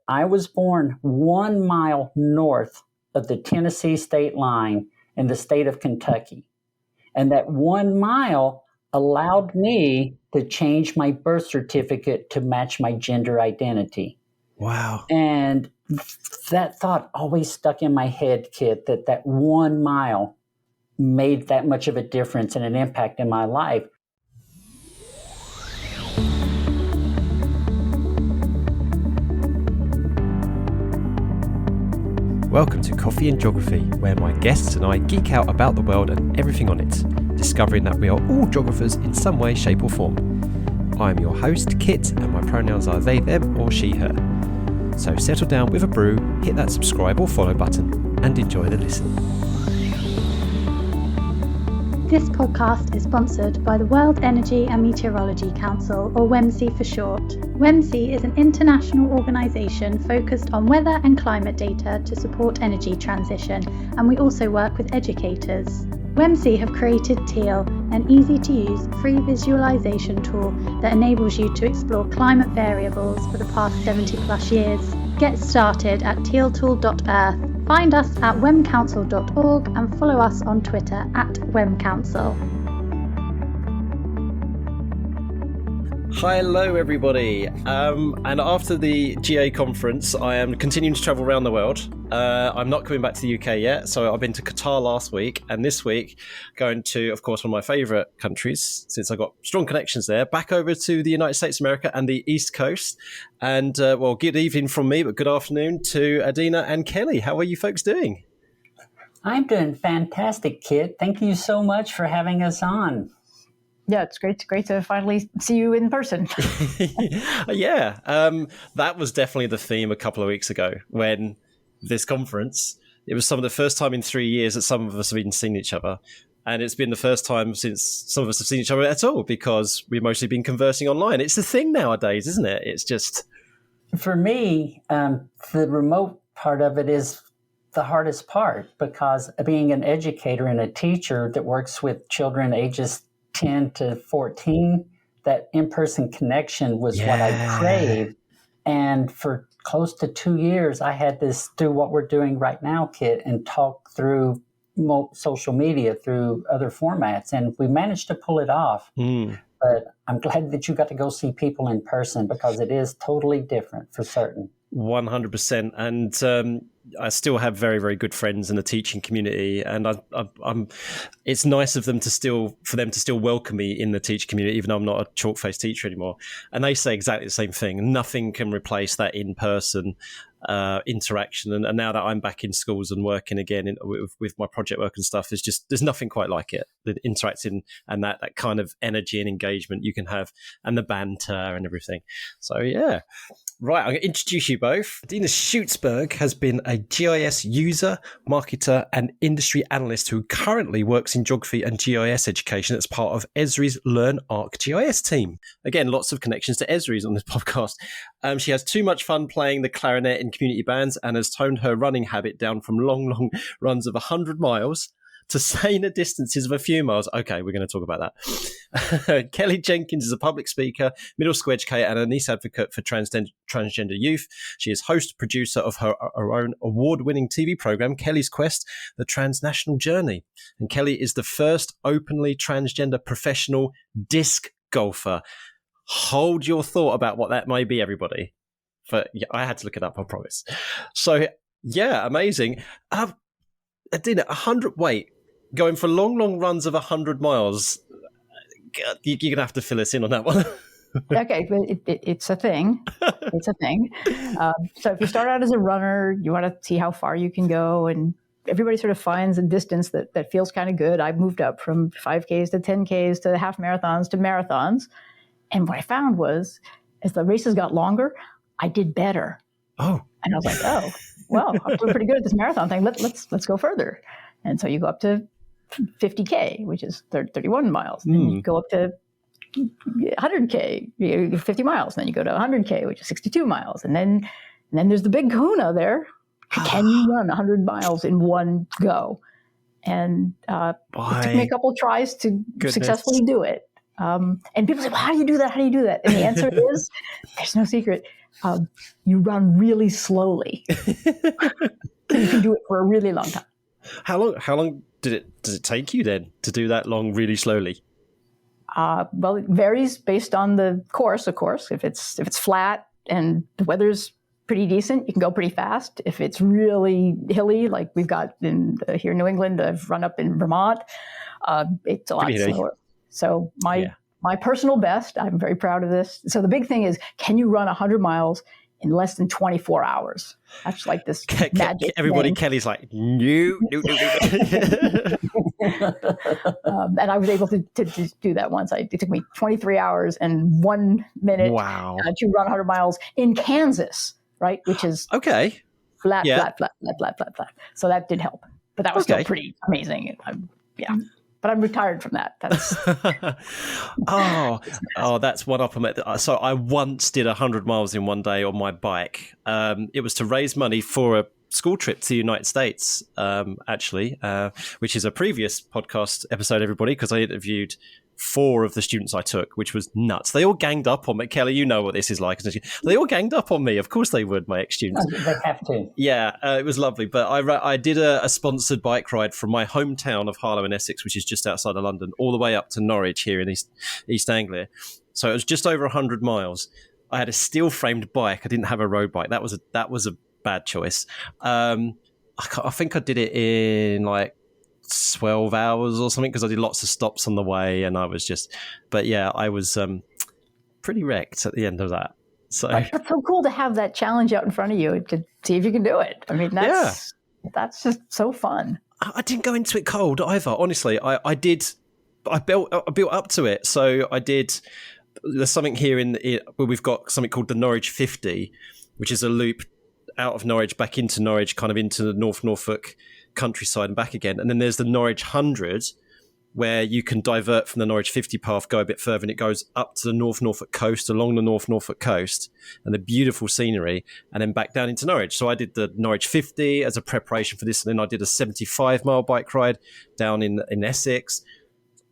I was born 1 mile north of the Tennessee state line in the state of Kentucky. And that 1 mile allowed me to change my birth certificate to match my gender identity. Wow. And that thought always stuck in my head, Kit, that 1 mile made that much of a difference and an impact in my life. Welcome to Coffee and Geography, where my guests and I geek out about the world and everything on it, discovering that we are all geographers in some way, shape or form. I am your host, Kit, and my pronouns are they, them or she, her. So settle down with a brew, hit that subscribe or follow button, and enjoy the listen. This podcast is sponsored by the World Energy and Meteorology Council, or WEMC for short. WEMC is an international organisation focused on weather and climate data to support energy transition, and we also work with educators. WEMC have created Teal, an easy-to-use free visualisation tool that enables you to explore climate variables for the past 70 plus years. Get started at tealtool.earth. Find us at wemcouncil.org and follow us on Twitter at wemcouncil. Hello everybody, and after the GA conference I am continuing to travel around the world. I'm not coming back to the UK yet, so I've been to Qatar last week, and this week going to, of course, one of my favourite countries since I got strong connections there, back over to the United States of America and the East Coast. And well, good evening from me, but good afternoon to Adena and Kelly. How are you folks doing? I'm doing fantastic, Kit. Thank you so much for having us on. Yeah, it's great to finally see you in person. Yeah, that was definitely the theme a couple of weeks ago when this conference, it was some of the first time in 3 years that some of us have even seen each other. And it's been the first time since some of us have seen each other at all, because we've mostly been conversing online. It's the thing nowadays, isn't it? It's just... For me, the remote part of it is the hardest part, because being an educator and a teacher that works with children ages 10 to 14, that in-person connection was what I craved. And for close to 2 years, I had to do what we're doing right now, Kit, and talk through social media, through other formats. And we managed to pull it off. But I'm glad that you got to go see people in person, because it is totally different for certain. 100%. And I still have very, very good friends in the teaching community, and I'm. It's nice of them for them to still welcome me in the teaching community, even though I'm not a chalk-faced teacher anymore. And they say exactly the same thing. Nothing can replace that in-person interaction. And now that I'm back in schools and working again with my project work and stuff, there's nothing quite like it. The interacting and that kind of energy and engagement you can have, and the banter and everything. So yeah. Right, I'm going to introduce you both. Adena Schutzberg has been a GIS user, marketer, and industry analyst who currently works in geography and GIS education as part of Esri's Learn ArcGIS team. Again, lots of connections to Esri's on this podcast. She has too much fun playing the clarinet in community bands and has toned her running habit down from long runs of 100 miles to saner distances of a few miles. Okay, we're going to talk about that. Kelly Jenkins is a public speaker, middle school educator, and a niche advocate for transgender youth. She is host, producer of her own award-winning TV program, Kelly's Quest, the Transnational Journey. And Kelly is the first openly transgender professional disc golfer. Hold your thought about what that may be, everybody. But yeah, I had to look it up, I promise. So yeah, amazing. Adena, 100, going for long runs of 100 miles. You're going to have to fill us in on that one. Okay, but it's a thing. It's a thing. So if you start out as a runner, you want to see how far you can go, and everybody sort of finds a distance that feels kind of good. I've moved up from 5Ks to 10Ks to half marathons to marathons. And what I found was, as the races got longer, I did better. Oh. And I was like, oh, well, I'm doing pretty good at this marathon thing. Let's go further. And so you go up to 50K, which is 31 miles. Then you go up to 100K, 50 miles. And then you go to 100K, which is 62 miles. And then there's the big kahuna there. Can you run 100 miles in one go? And it took me a couple of tries to successfully do it. And people say, well, how do you do that? And the answer is, there's no secret. You run really slowly. You can do it for a really long time. How long does it take you then to do that long really slowly? Well, it varies based on the course, of course. If it's flat and the weather's pretty decent, you can go pretty fast. If it's really hilly, like we've got here in New England, I've run up in Vermont, it's a lot slower. So my personal best, I'm very proud of this. So the big thing is, can you run 100 miles in less than 24 hours? That's like this magic everybody thing. Kelly's like, no. And I was able to do that once. It took me 23 hours and 1 minute to run 100 miles in Kansas, right? Which is okay. Flat. So that did help. But that was still pretty amazing. But I'm retired from that. That's that's one up. So I once did 100 miles in one day on my bike. It was to raise money for a school trip to the United States, actually, which is a previous podcast episode, everybody, because I interviewed 4 of the students I took, which was nuts. They all ganged up on me. Kelly, you know what this is like. They all ganged up on me. Of course they would, my ex-students. They have to. Yeah, it was lovely. But I did a sponsored bike ride from my hometown of Harlow in Essex, which is just outside of London, all the way up to Norwich here in East Anglia. So it was just over 100 miles. I had a steel-framed bike. I didn't have a road bike. That was a bad choice. I think I did it in like 12 hours or something, because I did lots of stops on the way, and I was I was pretty wrecked at the end of that. So it's so cool to have that challenge out in front of you to see if you can do it. I mean, that's just so fun. I didn't go into it cold either. Honestly, I built up to it. So I did. There's something here where we've got something called the Norwich 50, which is a loop out of Norwich back into Norwich, kind of into the North Norfolk countryside and back again. And then there's the Norwich 100, where you can divert from the Norwich 50 path, go a bit further, and it goes up to the North Norfolk coast, along the North Norfolk coast, and the beautiful scenery, and then back down into Norwich. So I did the Norwich 50 as a preparation for this, and then I did a 75-mile bike ride down in Essex.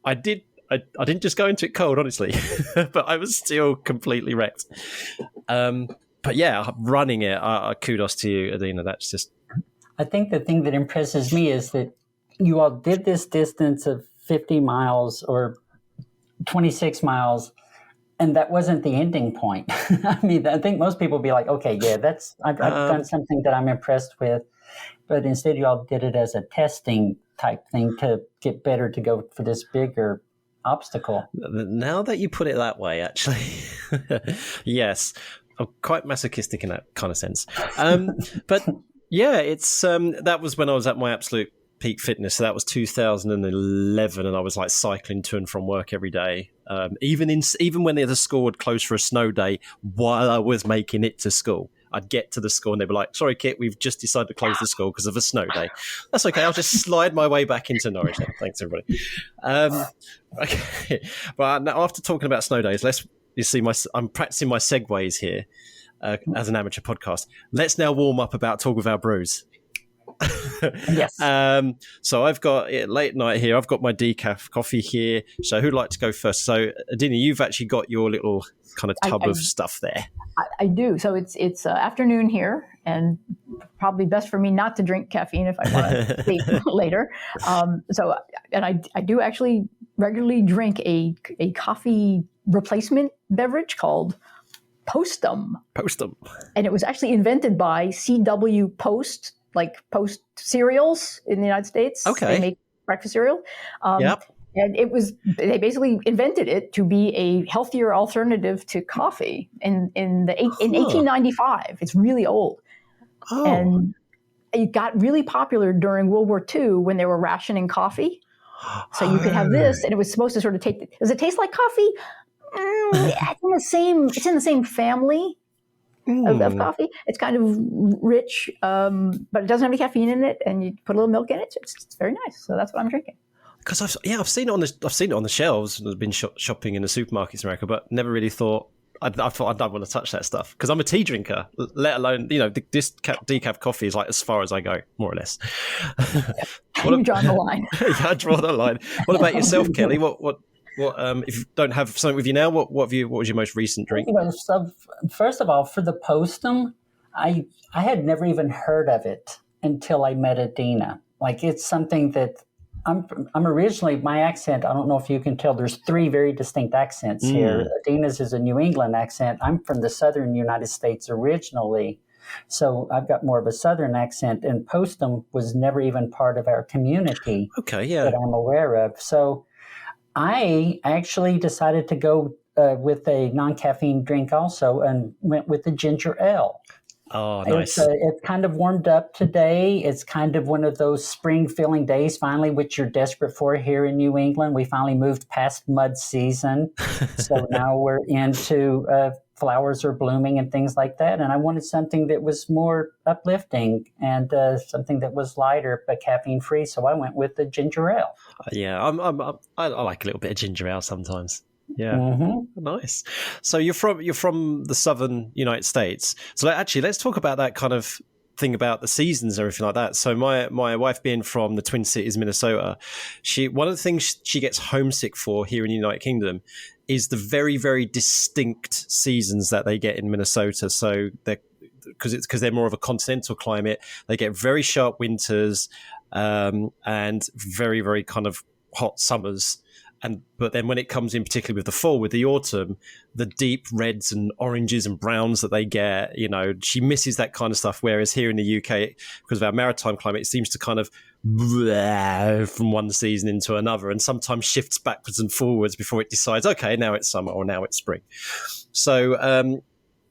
I didn't just go into it cold, honestly, but I was still completely wrecked. But yeah, running it, kudos to you, Adena. That's just... I think the thing that impresses me is that you all did this distance of 50 miles or 26 miles, and that wasn't the ending point. I mean, I think most people would be like, okay, yeah, I've done something that I'm impressed with. But instead, you all did it as a testing type thing to get better, to go for this bigger obstacle. Now that you put it that way, actually, yes, I'm quite masochistic in that kind of sense. But yeah, it's that was when I was at my absolute peak fitness. So that was 2011, and I was like cycling to and from work every day. Even when the school would close for a snow day, while I was making it to school, I'd get to the school and they'd be like, "Sorry, Kit, we've just decided to close the school because of a snow day." That's okay. I'll just slide my way back into Norwich then. Thanks, everybody. Okay, but now, after talking about snow days, I'm practicing my segues here as an amateur podcast. Let's now warm up about talk with our brews. Yes. So I've got it late night here. I've got my decaf coffee here. So who'd like to go first? So Adena, you've actually got your little kind of tub of stuff there. I do. So it's afternoon here, and probably best for me not to drink caffeine if I want to sleep later. I do actually regularly drink a coffee replacement beverage called Postum. And it was actually invented by C.W. Post, like Post cereals in the United States. Okay. They make breakfast cereal. Yep. And they basically invented it to be a healthier alternative to coffee in 1895. It's really old. Oh. And it got really popular during World War II when they were rationing coffee. So you could have this, and it was supposed to sort of does it taste like coffee? It's in the same family of coffee. It's kind of rich, but it doesn't have any caffeine in it, and you put a little milk in it. It's very nice. So that's what I'm drinking. Because I've seen it on the shelves. I've been shopping in the supermarkets in America, but never really thought. I thought I don't want to touch that stuff because I'm a tea drinker. Let alone, this decaf coffee is like as far as I go, more or less. You draw the line. Yeah, I draw the line. What about yourself, Kelly? What Well, if you don't have something with you now, what was your most recent drink? Well, so first of all, for the Postum, I had never even heard of it until I met Adena. Like, it's something that I'm originally, my accent, I don't know if you can tell, there's three very distinct accents here. Adena's is a New England accent. I'm from the southern United States originally, so I've got more of a southern accent, and Postum was never even part of our community that I'm aware of. So I actually decided to go with a non-caffeine drink also, and went with the ginger ale. Oh, nice. It's kind of warmed up today. It's kind of one of those spring feeling days, finally, which you're desperate for here in New England. We finally moved past mud season. So now we're into flowers are blooming and things like that. And I wanted something that was more uplifting and something that was lighter but caffeine free. So I went with the ginger ale. Yeah, I like a little bit of ginger ale sometimes. Yeah, nice. So you're from the southern United States. So actually, let's talk about that kind of thing about the seasons and everything like that. So my wife, being from the Twin Cities, Minnesota, one of the things she gets homesick for here in the United Kingdom is the very, very distinct seasons that they get in Minnesota. So because they're more of a continental climate, they get very sharp winters and very, very kind of hot summers. But then when it comes in, particularly with the fall, with the autumn, the deep reds and oranges and browns that they get, she misses that kind of stuff. Whereas here in the UK, because of our maritime climate, it seems to kind of from one season into another, and sometimes shifts backwards and forwards before it decides, okay, now it's summer or now it's spring. So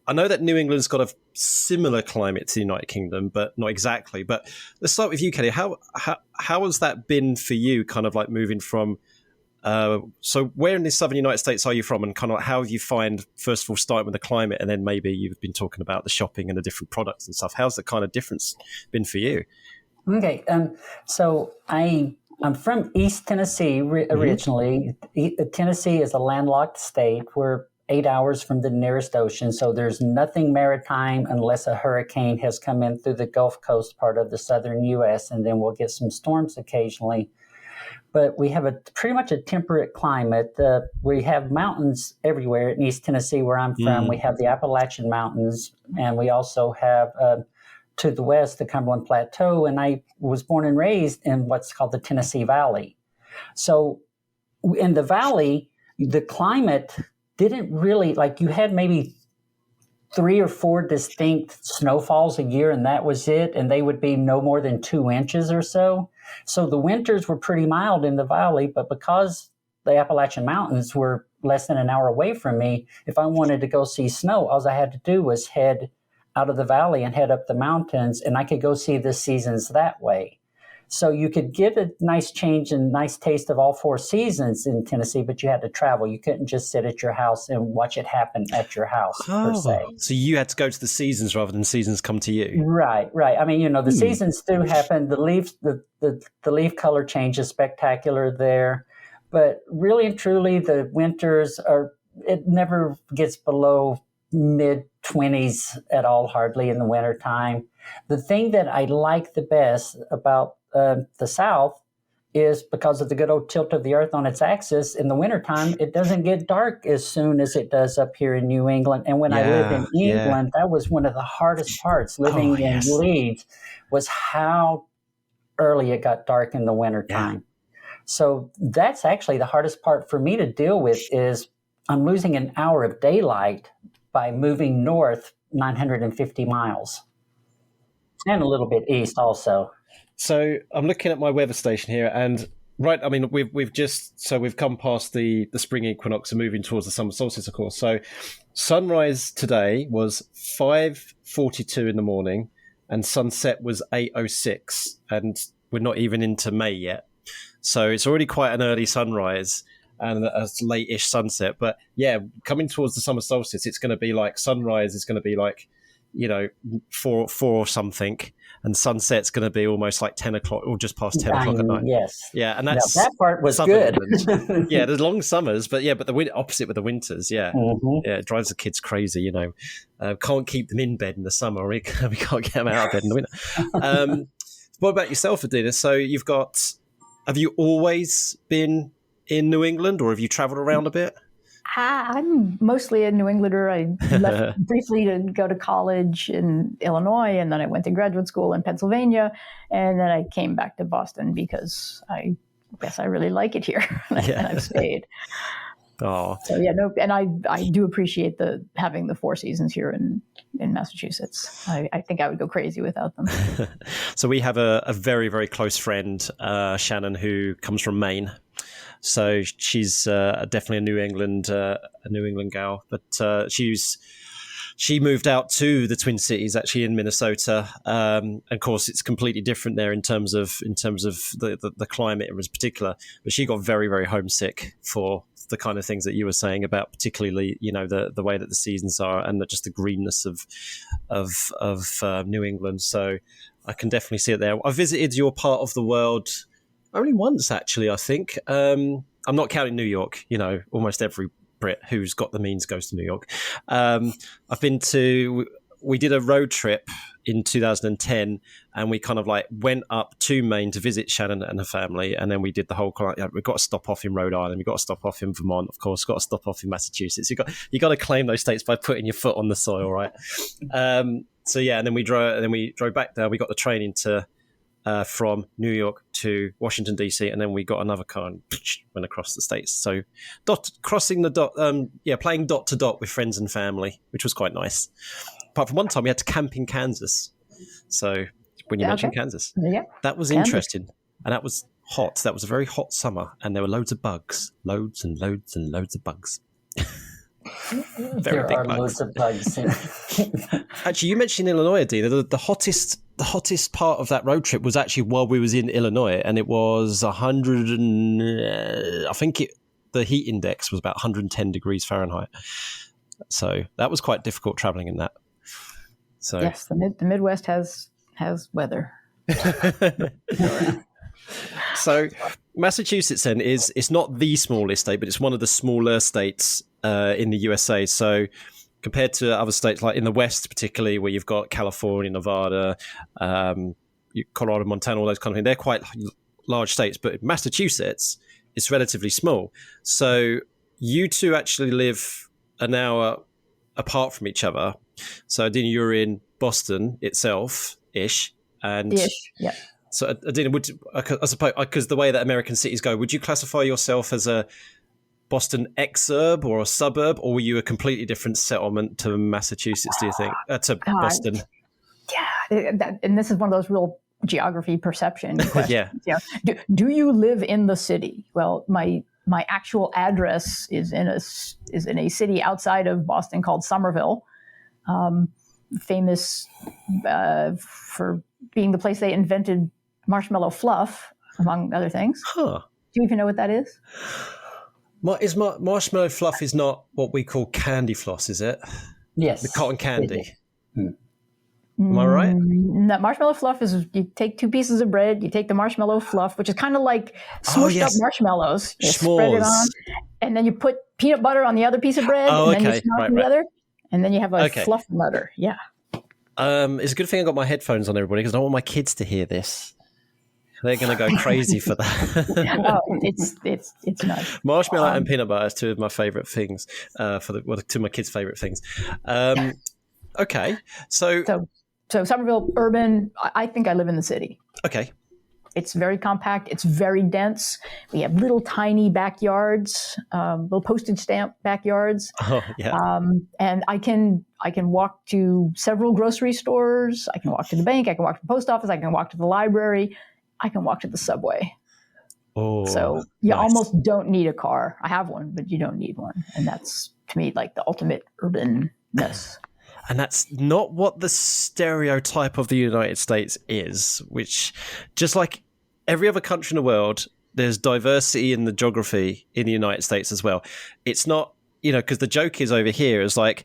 I know that New England's got a similar climate to the United Kingdom, but not exactly. But let's start with you, Kelly. How has that been for you, kind of like moving from so where in the southern United States are you from, and kind of how you find, first of all, starting with the climate, and then maybe you've been talking about the shopping and the different products and stuff. How's the kind of difference been for you? Okay, so I'm from East Tennessee originally. Tennessee is a landlocked state. We're 8 hours from the nearest ocean, so there's nothing maritime unless a hurricane has come in through the Gulf Coast part of the southern U.S., and then we'll get some storms occasionally. But we have pretty much a temperate climate. We have mountains everywhere in East Tennessee, where I'm from. We have the Appalachian Mountains, and we also have, to the west, the Cumberland Plateau. And I was born and raised in what's called the Tennessee Valley. So in the valley, the climate didn't really, like, you had maybe 3 or 4 distinct snowfalls a year, and that was it. And they would be no more than 2 inches or so. So the winters were pretty mild in the valley, but because the Appalachian Mountains were less than an hour away from me, if I wanted to go see snow, all I had to do was head out of the valley and head up the mountains, and I could go see the seasons that way. So you could get a nice change and nice taste of all 4 seasons in Tennessee, but you had to travel. You couldn't just sit at your house and watch it happen at your house, per se. So you had to go to the seasons rather than seasons come to you. Right. I mean, the seasons do happen. The leaves, the leaf color change is spectacular there. But really and truly, the winters it never gets below mid-20s at all, hardly, in the wintertime. The thing that I like the best about the South is because of the good old tilt of the earth on its axis. In the wintertime, it doesn't get dark as soon as it does up here in New England. And when I lived in England, that was one of the hardest parts, living in Leeds, was how early it got dark in the wintertime. Yeah. So that's actually the hardest part for me to deal with, is I'm losing an hour of daylight by moving north 950 miles. And a little bit east also. So I'm looking at my weather station here, and I mean, we've come past the spring equinox and moving towards the summer solstice, of course. So sunrise today was 5:42 in the morning, and sunset was 8:06, and we're not even into May yet. So it's already quite an early sunrise and a late-ish sunset. But yeah, coming towards the summer solstice, it's going to be like sunrise is going to be like, 4 or something, and sunset's going to be almost like 10 o'clock or just past 10 o'clock at night. Yes. Yeah, and that part was good. Yeah, there's long summers, but the opposite with the winters. Yeah, yeah, it drives the kids crazy. Can't keep them in bed in the summer. We can't get them out of bed in the winter. What about yourself, Adena? So have you always been in New England, or have you traveled around a bit? I'm mostly a New Englander. I left briefly to go to college in Illinois, and then I went to graduate school in Pennsylvania, and then I came back to Boston because I guess I really like it here, and I've stayed. Oh, so and I do appreciate having the 4 seasons here in Massachusetts. I think I would go crazy without them. So we have a very, very close friend, Shannon, who comes from Maine. So she's definitely a New England gal, but she moved out to the Twin Cities, actually in Minnesota. And of course, it's completely different there in terms of the climate in particular. But she got very, very homesick for the kind of things that you were saying about, particularly the way that the seasons are and just the greenness of New England. So I can definitely see it there. I visited your part of the world only once, actually, I think. I'm not counting New York. Almost every Brit who's got the means goes to New York. We did a road trip in 2010, and we kind of went up to Maine to visit Shannon and her family, and then we did the whole. We've got to stop off in Rhode Island, we've got to stop off in Vermont, of course, got to stop off in Massachusetts. You got to claim those states by putting your foot on the soil, right? And then we drove back there. We got the train into. From New York to Washington DC, and then we got another car and went across the states. So, playing dot to dot with friends and family, which was quite nice. Apart from one time, we had to camp in Kansas. So, when you mentioned Kansas, that was interesting, and that was hot. That was a very hot summer, and there were loads of bugs, loads and loads and loads of bugs. There are loads of bugs. Actually, you mentioned Illinois, Adena. The hottest part of that road trip was actually while we was in Illinois, and it was 100 and I think the heat index was about 110 degrees Fahrenheit. So that was quite difficult traveling in that. So yes, the Midwest has weather. So Massachusetts then it's not the smallest state, but it's one of the smaller states in the USA. So compared to other states like in the West, particularly where you've got California, Nevada, Colorado, Montana, all those kind of things, they're quite large states. But Massachusetts is relatively small. So you two actually live an hour apart from each other. So Adena, you're in Boston itself-ish. And yeah. So Adena, I suppose, because the way that American cities go, would you classify yourself as a Boston exurb or a suburb, or were you a completely different settlement to Massachusetts, do you think? To Boston? Yeah, and this is one of those real geography perception questions. Yeah. Do you live in the city? Well, my actual address is in a city outside of Boston called Somerville, famous for being the place they invented marshmallow fluff, among other things. Huh. Do you even know what that is? Marshmallow fluff is not what we call candy floss, is it? Yes. The cotton candy. Am I right? No, marshmallow fluff is you take 2 pieces of bread, you take the marshmallow fluff, which is kind of like smushed up marshmallows. You spread it on, and then you put peanut butter on the other piece of bread, and then you smash them together, and then you have a fluff butter. Yeah. It's a good thing I got my headphones on, everybody, because I don't want my kids to hear this. They're going to go crazy for that. It's nice. Marshmallow and peanut butter is 2 of my favourite things. 2 of my kids' favourite things. Okay, so Somerville, urban. I think I live in the city. Okay. It's very compact. It's very dense. We have little tiny backyards, little postage stamp backyards. Oh, yeah. And I can walk to several grocery stores. I can walk to the bank. I can walk to the post office. I can walk to the library. I can walk to the subway. Oh, so you almost don't need a car. I have one, but you don't need one. And that's, to me, like the ultimate urbanness. And that's not what the stereotype of the United States is, which, just like every other country in the world, there's diversity in the geography in the United States as well. It's not, because the joke is over here is like,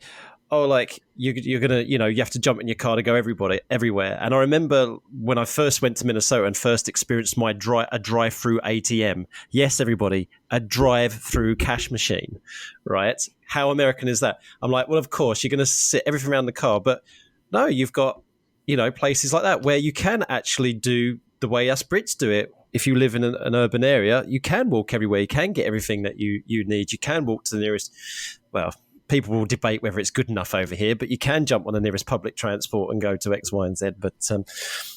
oh, like you're going to, you have to jump in your car to go everywhere. And I remember when I first went to Minnesota and first experienced a drive-through ATM. Yes, everybody, a drive-through cash machine, right? How American is that? I'm like, well, of course, you're going to sit everything around the car. But no, you've got, places like that where you can actually do the way us Brits do it, if you live in an urban area, you can walk everywhere. You can get everything that you need. You can walk to the nearest, well, people will debate whether it's good enough over here, but you can jump on the nearest public transport and go to X, Y, and Z. But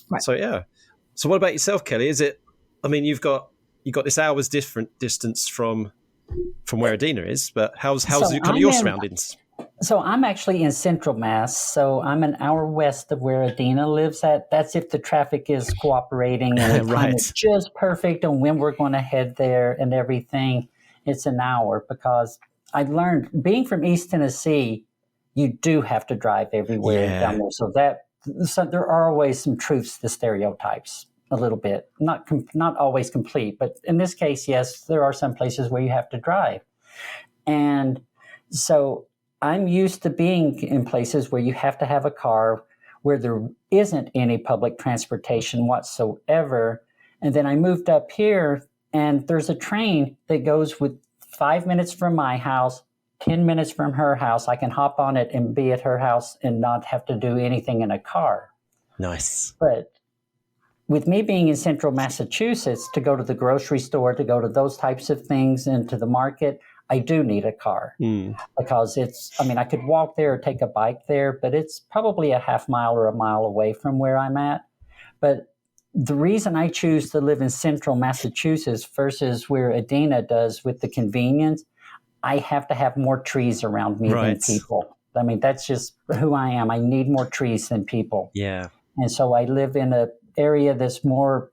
Right. so, yeah. So what about yourself, Kelly? Is it, I mean, you've got this hour's different distance from where Adena is, but how's kind of your surroundings? So I'm actually in Central Mass, so I'm an hour west of where Adena lives at. That's if the traffic is cooperating and the time is just perfect on when we're going to head there and everything. It's an hour, because I learned, being from East Tennessee, you do have to drive everywhere down there. So there are always some truths to stereotypes, a little bit. Not always complete, but in this case, yes, there are some places where you have to drive. And so I'm used to being in places where you have to have a car, where there isn't any public transportation whatsoever. And then I moved up here, and there's a train that goes with 5 minutes from my house, 10 minutes from her house. I can hop on it and be at her house and not have to do anything in a car. Nice. But with me being in Central Massachusetts, to go to the grocery store, to go to those types of things, and to the market, I do need a car, because I could walk there or take a bike there, but it's probably a half mile or a mile away from where I'm at. But the reason I choose to live in Central Massachusetts versus where Adena does with the convenience, I have to have more trees around me than people. I mean, that's just who I am. I need more trees than people. Yeah. And so I live in an area that's more,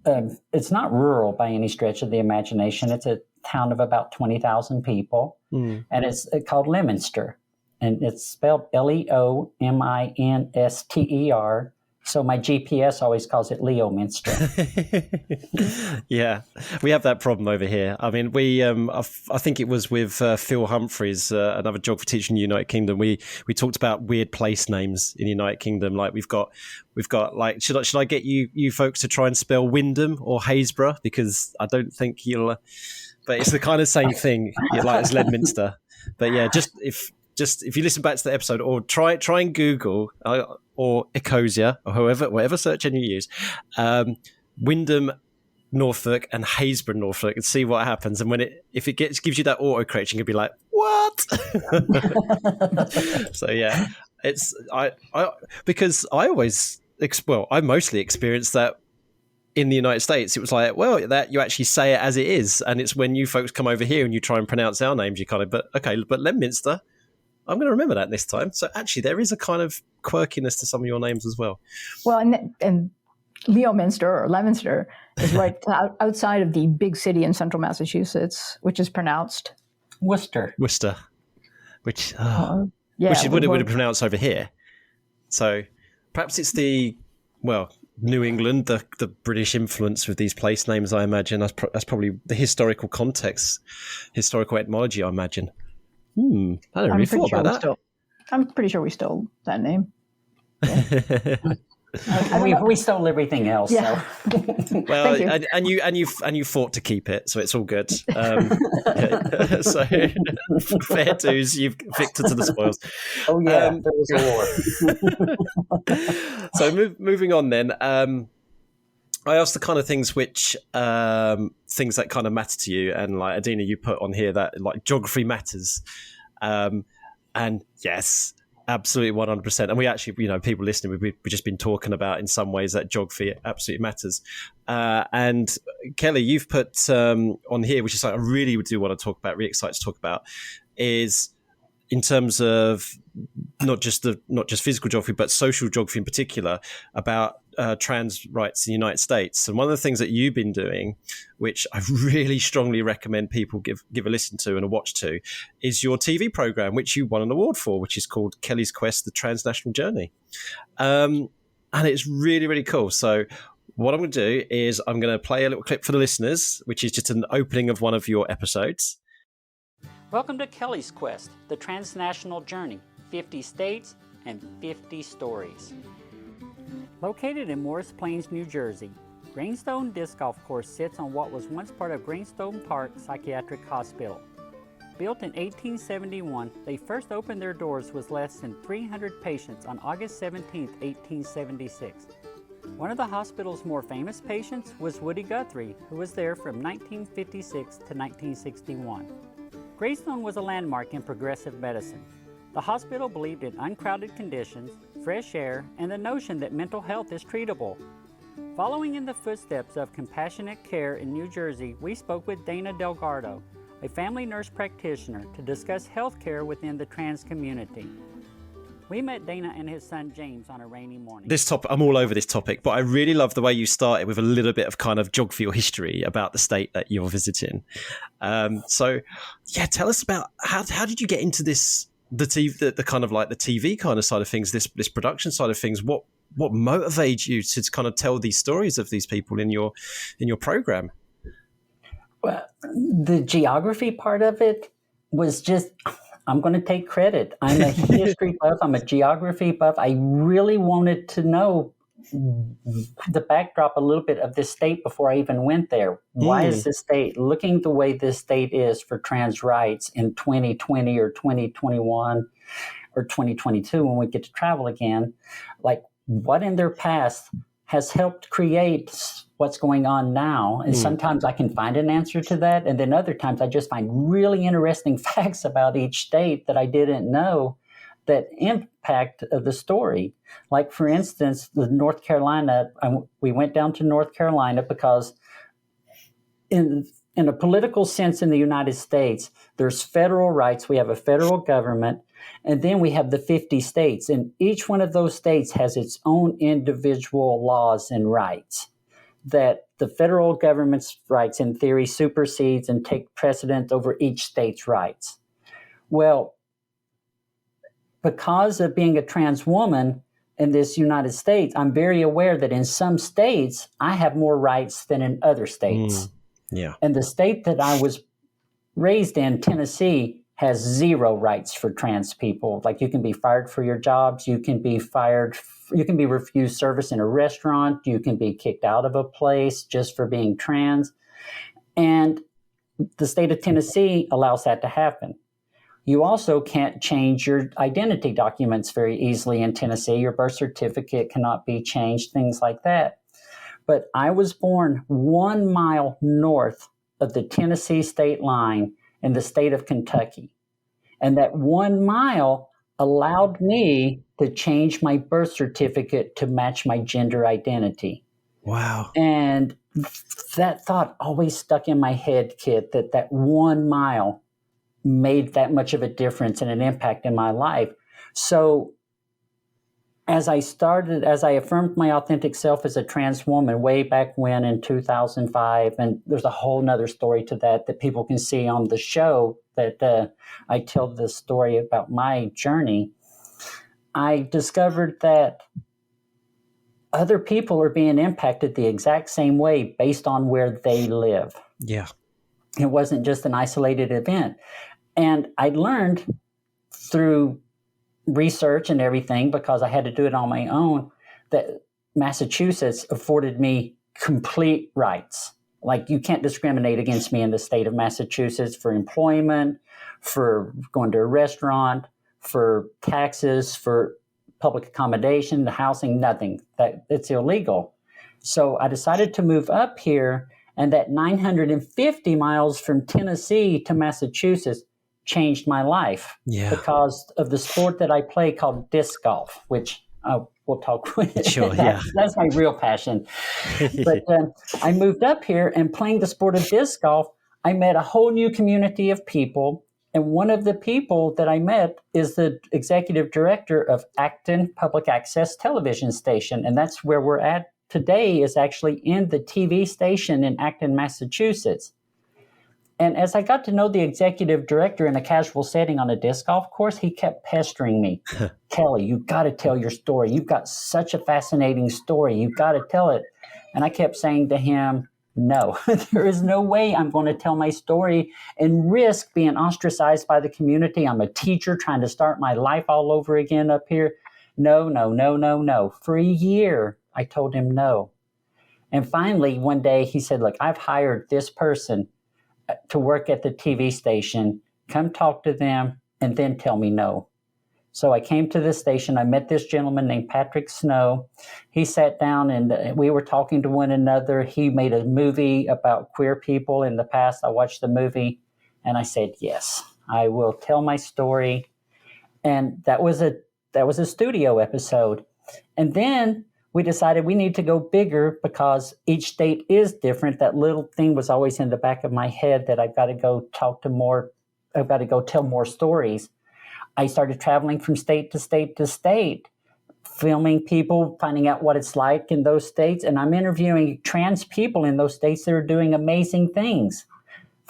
it's not rural by any stretch of the imagination. It's a town of about 20,000 people, and it's called Leominster, and it's spelled Leominster. So my GPS always calls it Leominster. Yeah, we have that problem over here. I mean, we I think it was with Phil Humphreys, another geography teacher in the United Kingdom. We talked about weird place names in the United Kingdom. Like we've got like, should I get you folks to try and spell Wyndham or Haysborough, because I don't think you'll. But it's the kind of same thing, like as Leadminster. But yeah, just if you listen back to the episode, or try and Google or Ecosia or whatever search engine you use, Wyndham, Norfolk, and Haysborough, Norfolk, and see what happens. And if it gives you that autocorrection, you'll be like, what? So yeah, it's because I mostly experienced that. In the United States, it was like, well, that you actually say it as it is, and it's when you folks come over here and you try and pronounce our names, you kind of, but Leominster, I'm going to remember that this time. So actually, there is a kind of quirkiness to some of your names as well. Well, and Leominster or Leominster is right outside of the big city in Central Massachusetts, which is pronounced Worcester, which would have pronounced over here. So perhaps it's New England, the British influence with these place names, I imagine. That's probably the historical context, historical etymology, I imagine. I don't really thought about that. I'm pretty sure we stole that name. Yeah. We stole everything else. Yeah. So. Well, and you fought to keep it, so it's all good. So fair dues, you've victor to the spoils. Oh yeah, there was a war. So moving on then. I asked the kind of things which things that kind of matter to you, and like Adena, you put on here that like geography matters, and yes. Absolutely, 100%. And we actually, people listening, we've just been talking about in some ways that geography absolutely matters. And Kelly, you've put on here, which is something I really do want to talk about, really excited to talk about, is in terms of not just physical geography, but social geography in particular, about trans rights in the United States. And one of the things that you've been doing, which I really strongly recommend people give a listen to and a watch to, is your TV program, which you won an award for, which is called Kelly's Quest, the Transnational Journey. And it's really, really cool. So what I'm going to do is I'm going to play a little clip for the listeners, which is just an opening of one of your episodes. Welcome to Kelly's Quest, the Transnational Journey, 50 states and 50 stories. Located in Morris Plains, New Jersey, Greenstone Disc Golf Course sits on what was once part of Greenstone Park Psychiatric Hospital. Built in 1871, they first opened their doors with less than 300 patients on August 17, 1876. One of the hospital's more famous patients was Woody Guthrie, who was there from 1956 to 1961. Greystone was a landmark in progressive medicine. The hospital believed in uncrowded conditions, fresh air, and the notion that mental health is treatable. Following in the footsteps of compassionate care in New Jersey, we spoke with Dana Delgado, a family nurse practitioner, to discuss health care within the trans community. We met Dana and his son James on a rainy morning. I'm all over this topic, but I really love the way you started with a little bit of kind of geography or history about the state that you're visiting. So tell us about how did you get into this, the TV, the kind of like the TV kind of side of things, this production side of things. What motivated you to kind of tell these stories of these people in your program? Well, the geography part of it was just, I'm going to take credit. I'm a history buff. I'm a geography buff. I really wanted to know the backdrop a little bit of this state before I even went there. Why is this state looking the way this state is for trans rights in 2020 or 2021 or 2022 when we get to travel again? Like, what in their past has helped create what's going on now? And sometimes I can find an answer to that. And then other times I just find really interesting facts about each state that I didn't know that impact the story. Like, for instance, the North Carolina, we went down to North Carolina because in a political sense in the United States, there's federal rights. We have a federal government, and then we have the 50 states. And each one of those states has its own individual laws and rights that the federal government's rights, in theory, supersedes and take precedent over each state's rights. Well, because of being a trans woman in this United States, I'm very aware that in some states, I have more rights than in other states. Yeah. And the state that I was raised in, Tennessee, has zero rights for trans people. Like, you can be fired for your jobs, you can be refused service in a restaurant, you can be kicked out of a place just for being trans. And the state of Tennessee allows that to happen. You also can't change your identity documents very easily in Tennessee. Your birth certificate cannot be changed, things like that. But I was born 1 mile north of the Tennessee state line in the state of Kentucky. And that 1 mile allowed me to change my birth certificate to match my gender identity. Wow. And that thought always stuck in my head, Kit, that 1 mile made that much of a difference and an impact in my life. So as I affirmed my authentic self as a trans woman way back when in 2005, and there's a whole nother story to that people can see on the show that I tell the story about my journey, I discovered that other people are being impacted the exact same way based on where they live. Yeah. It wasn't just an isolated event. And I learned through research and everything, because I had to do it on my own, that Massachusetts afforded me complete rights. Like, you can't discriminate against me in the state of Massachusetts for employment, for going to a restaurant, for taxes, for public accommodation, the housing, nothing. It's illegal. So I decided to move up here, and that 950 miles from Tennessee to Massachusetts changed my life because of the sport that I play called disc golf, which we'll talk with. Sure, yeah. That's my real passion. But I moved up here, and playing the sport of disc golf, I met a whole new community of people. And one of the people that I met is the executive director of Acton Public Access Television Station. And that's where we're at today, is actually in the TV station in Acton, Massachusetts. And as I got to know the executive director in a casual setting on a disc golf course, he kept pestering me. Kelly, you've got to tell your story. You've got such a fascinating story. You've got to tell it. And I kept saying to him, no, there is no way I'm going to tell my story and risk being ostracized by the community. I'm a teacher trying to start my life all over again up here. No. For a year, I told him no. And finally, one day he said, look, I've hired this person to work at the TV station. Come talk to them and then tell me no. So I came to this station. I met this gentleman named Patrick Snow. He sat down and we were talking to one another. He made a movie about queer people in the past. I watched the movie and I said, yes, I will tell my story. And that was a studio episode. And then we decided we need to go bigger because each state is different. That little thing was always in the back of my head that I've got to go I've got to go tell more stories. I started traveling from state to state to state, filming people, finding out what it's like in those states. And I'm interviewing trans people in those states that are doing amazing things.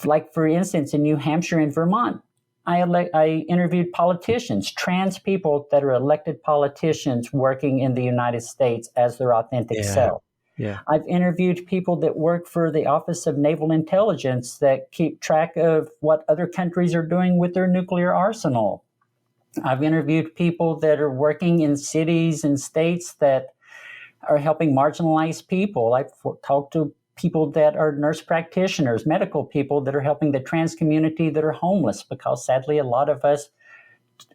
Like, for instance, in New Hampshire and Vermont, I interviewed politicians, trans people that are elected politicians working in the United States as their authentic self. Yeah. I've interviewed people that work for the Office of Naval Intelligence that keep track of what other countries are doing with their nuclear arsenal. I've interviewed people that are working in cities and states that are helping marginalized people. I've talked to people that are nurse practitioners, medical people that are helping the trans community that are homeless, because sadly a lot of us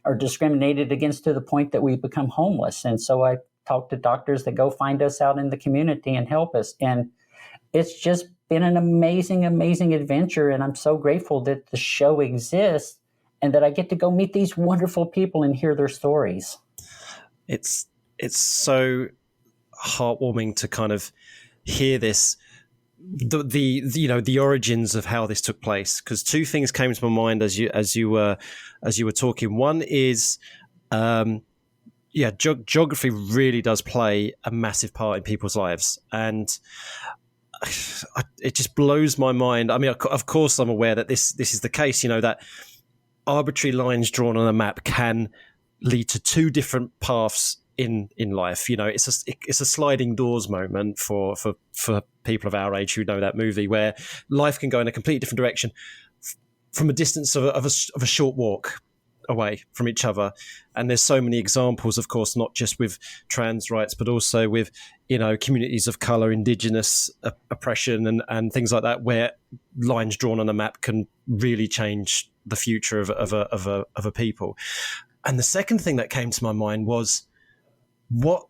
are discriminated against to the point that we become homeless. And so I talk to doctors that go find us out in the community and help us. And it's just been an amazing, amazing adventure. And I'm so grateful that the show exists and that I get to go meet these wonderful people and hear their stories. It's so heartwarming to kind of hear this, the origins of how this took place, because two things came to my mind as you were talking. One is geography really does play a massive part in people's lives, and it just blows my mind. I mean, of course I'm aware that this is the case, that arbitrary lines drawn on a map can lead to two different paths in life. It's a sliding doors moment for people of our age who know that movie, where life can go in a completely different direction from a distance of a short walk away from each other. And there's so many examples, of course, not just with trans rights, but also with communities of color, indigenous oppression and things like that, where lines drawn on a map can really change the future of a people. And the second thing that came to my mind was what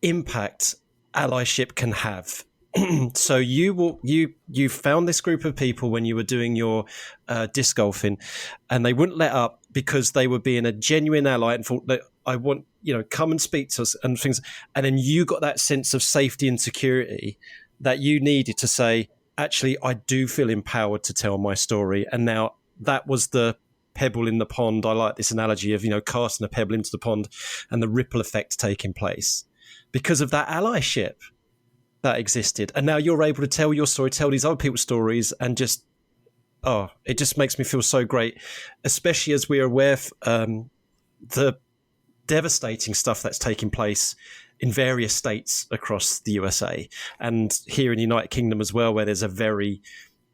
impact allyship can have. So you found this group of people when you were doing your disc golfing, and they wouldn't let up because they were being a genuine ally and thought that I want, come and speak to us and things. And then you got that sense of safety and security that you needed to say, actually, I do feel empowered to tell my story. And now that was the pebble in the pond. I like this analogy of, casting a pebble into the pond and the ripple effect taking place because of that allyship that existed. And now you're able to tell your story, tell these other people's stories, and just, it just makes me feel so great, especially as we're aware of the devastating stuff that's taking place in various states across the USA and here in the United Kingdom as well, where there's a very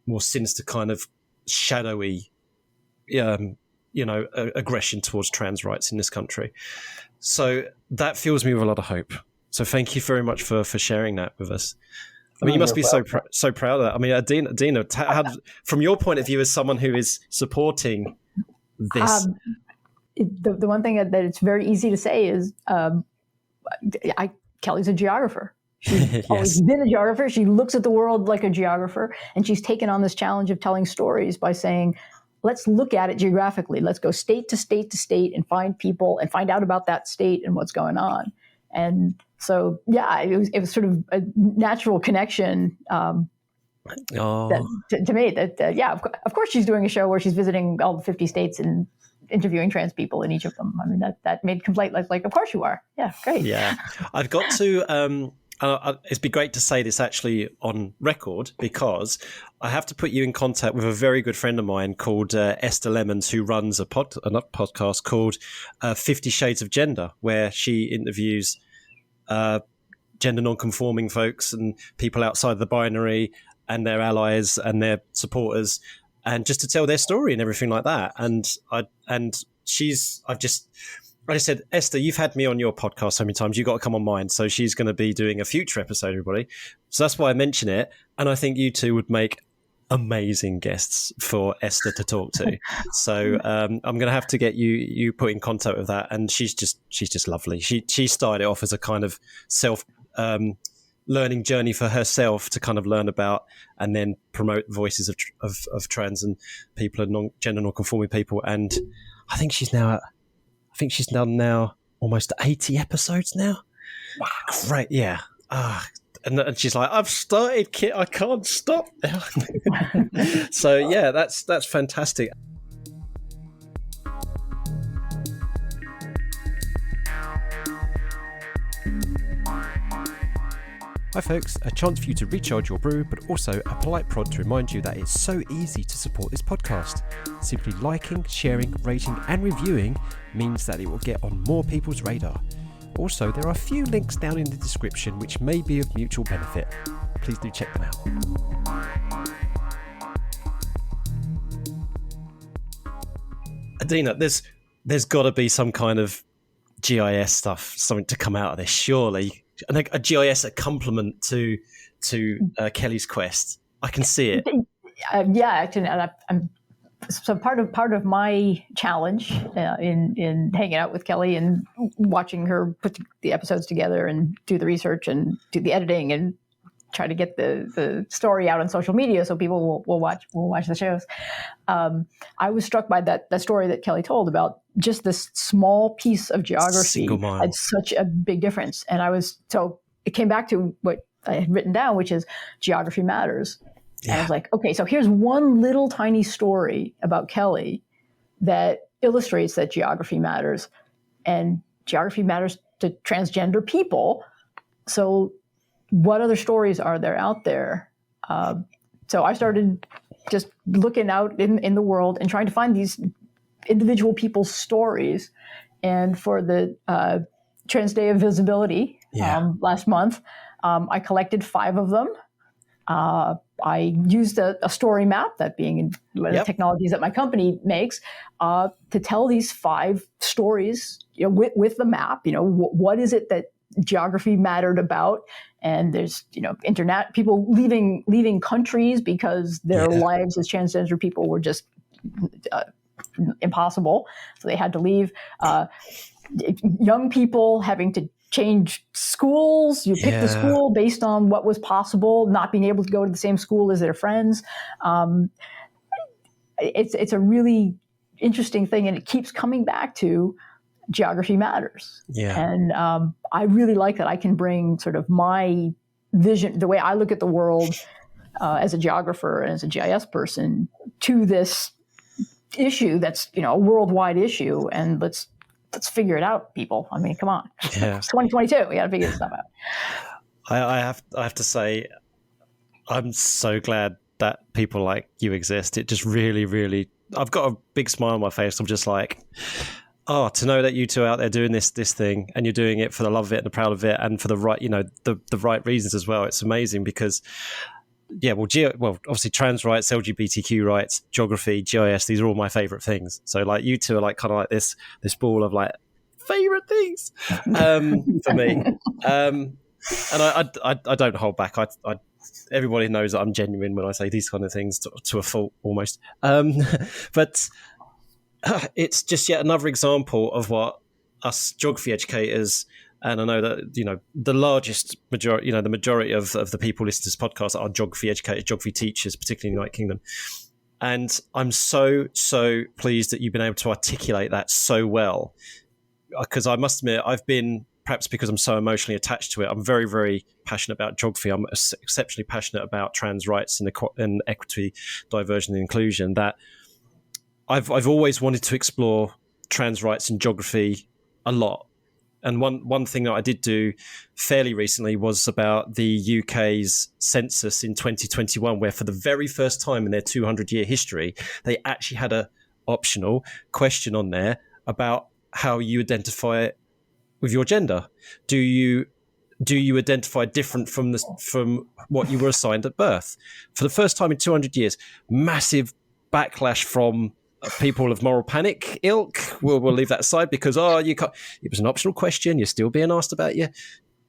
more sinister kind of shadowy aggression towards trans rights in this country. So that fills me with a lot of hope. So thank you very much for sharing that with us. I mean, you must be so proud of that. I mean, Adena, how, from your point of view as someone who is supporting this. The one thing that it's very easy to say is Kelly's a geographer. She's Yes. always been a geographer. She looks at the world like a geographer, and she's taken on this challenge of telling stories by saying, let's look at it geographically. Let's go state to state to state and find people and find out about that state and what's going on. And so, it was sort of a natural connection to me. Of course, she's doing a show where she's visiting all the 50 states and interviewing trans people in each of them. I mean, that made complete like, of course you are. Yeah, great. Yeah, I've got to. It'd be great to say this actually on record, because I have to put you in contact with a very good friend of mine called Esther Lemons, who runs a podcast called 50 Shades of Gender, where she interviews gender non-conforming folks and people outside the binary and their allies and their supporters, and just to tell their story and everything like that. I just said, Esther, you've had me on your podcast so many times, you've got to come on mine. So she's going to be doing a future episode, everybody. So that's why I mention it. And I think you two would make amazing guests for Esther to talk to. So I'm going to have to get you put in contact with that. And she's just lovely. She started it off as a kind of self learning journey for herself to kind of learn about and then promote voices of trans and people and gender non-conforming people. And I think she's done now almost 80 episodes now. Wow. Great. Yeah. And she's like, I've started, Kit. I can't stop now. So yeah, that's fantastic. Hi folks, a chance for you to recharge your brew, but also a polite prod to remind you that it's so easy to support this podcast. Simply liking, sharing, rating and reviewing means that it will get on more people's radar. Also, there are a few links down in the description which may be of mutual benefit. Please do check them out. Adena, there's got to be some kind of GIS stuff, something to come out of this, surely. A GIS, a complement to Kelly's quest. I can see it. Yeah, actually, so part of my challenge in hanging out with Kelly and watching her put the episodes together and do the research and do the editing and try to get the story out on social media so people will watch the shows. I was struck by that story that Kelly told about just this small piece of geography had such a big difference. And so it came back to what I had written down, which is geography matters. Yeah. And I was like, okay, so here's one little tiny story about Kelly that illustrates that geography matters, and geography matters to transgender people. So what other stories are there out there? So I started just looking out in the world and trying to find these individual people's stories. And for the Trans Day of Visibility last month, I collected 5 of them. I used a story map, that being one of the technologies that my company makes, to tell these 5 stories, with the map. What is it that geography mattered about? And there's internet people leaving countries because their lives as transgender people were just impossible, so they had to leave. Young people having to change schools. You pick the school based on what was possible, not being able to go to the same school as their friends. It's a really interesting thing, and it keeps coming back to geography matters. Yeah. And I really like that I can bring sort of my vision, the way I look at the world as a geographer and as a GIS person, to this issue that's a worldwide issue, and let's figure it out, people. I mean, come on. Yeah. It's 2022. We got to figure this stuff out. I have to say, I'm so glad that people like you exist. It just really, really, I've got a big smile on my face. I'm just like, to know that you two are out there doing this thing, and you're doing it for the love of it and the proud of it, and for the right, the right reasons as well. It's amazing because, obviously trans rights, LGBTQ rights, geography, GIS, these are all my favorite things. So like you two are like kind of like this ball of like favorite things for me. And I don't hold back. Everybody knows that I'm genuine when I say these kind of things to a fault almost. But it's just yet another example of what us geography educators, and I know that, the largest majority, the majority of the people listening to this podcast are geography educators, geography teachers, particularly in the United Kingdom. And I'm so, so pleased that you've been able to articulate that so well. Because I must admit, I've been, perhaps because I'm so emotionally attached to it, I'm very, very passionate about geography. I'm exceptionally passionate about trans rights and equity, diversion and inclusion, that I've always wanted to explore trans rights and geography a lot. And one thing that I did do fairly recently was about the UK's census in 2021, where for the very first time in their 200-year history, they actually had a optional question on there about how you identify with your gender. Do you identify different from what you were assigned at birth? For the first time in 200 years, massive backlash from people of moral panic ilk. We'll leave that aside because you can't. It was an optional question. You're still being asked about your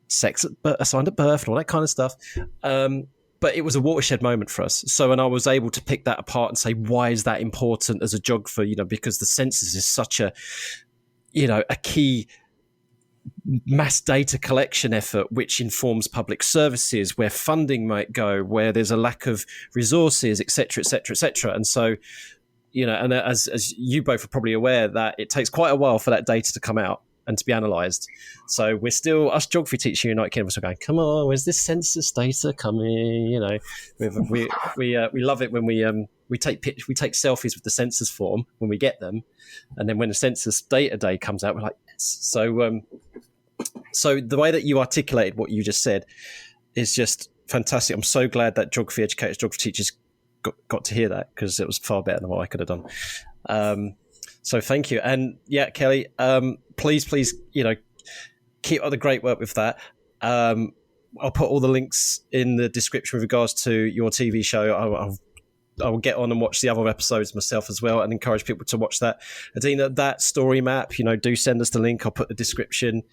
sex assigned at birth and all that kind of stuff. but it was a watershed moment for us. So, and I was able to pick that apart and say, why is that important as a geographer? Because the census is such a key mass data collection effort, which informs public services, where funding might go, where there's a lack of resources, et cetera, et cetera, et cetera. And so, and as you both are probably aware, that it takes quite a while for that data to come out and to be analysed. So we're still, us geography teachers in the United Kingdom, are still going, come on, where's this census data coming? We love it when we take selfies with the census form when we get them, and then when the census data day comes out, we're like, yes. So the way that you articulated what you just said is just fantastic. I'm so glad that geography educators, geography teachers got to hear that, because it was far better than what I could have done. So thank you. And yeah, Kelly, please, keep up the great work with that. I'll put all the links in the description with regards to your TV show. I will get on and watch the other episodes myself as well, and encourage people to watch that. Adena, that story map, do send us the link. I'll put the